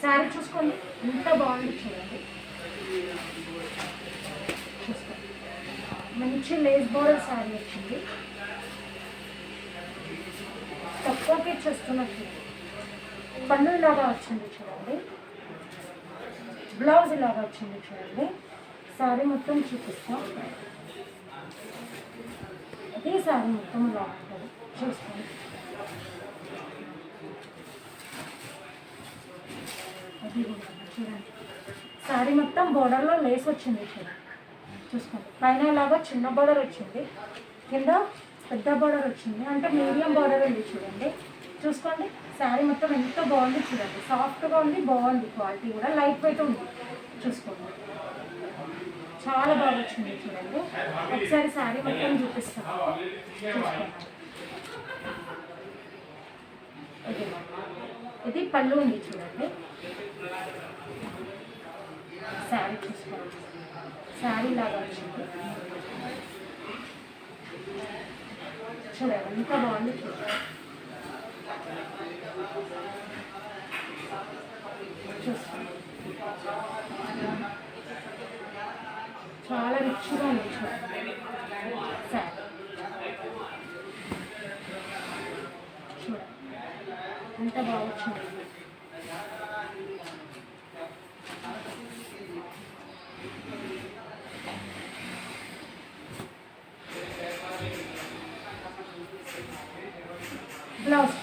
శారీ చూసుకోండి ఎంత బాగుంది చూడండి. చూసుకోండి మంచి లేస్ బోర్డర్ శారీ వచ్చింది. తక్కువకి ఇచ్చేస్తున్నట్టు పన్ను ఇలాగా వచ్చింది చూడండి. బ్లౌజ్ ఇలాగా వచ్చింది చూడండి. శారీ మొత్తం చూపిస్తాం. అదే శారీ మొత్తం ఇలా ఉంటుంది చూసుకోండి. అది చూడండి శారీ మొత్తం బోర్డర్లో లేస్ వచ్చింది చూడండి. చూసుకోండి పైన ఇలాగా చిన్న బోర్డర్ వచ్చింది, కింద పెద్ద బోర్డర్ వచ్చింది, అంటే మీడియం బోర్డర్ ఉంది చూడండి. చూసుకోండి శారీ మొత్తం ఎంత బాగుంది చూడండి. సాఫ్ట్గా ఉంది, బాగుంది, క్వాలిటీ కూడా లైట్ వెయిట్ ఉంది. చూసుకోండి చాలా బాగా వచ్చింది చూడండి. ఒకసారి శారీ మొత్తం చూపిస్తాను చూసుకోండి. ఇది పళ్ళు ఉంది చూడండి. శారీ చూసుకోండి శారీ లాగా వచ్చింది చూడండి ఎంత బాగుంది చూడండి. చూసుకోండి చాలా రిచ్గా ఉంది చూడండి. శారీ చూడండి ఎంత బాగా వచ్చింది. బ్లౌజ్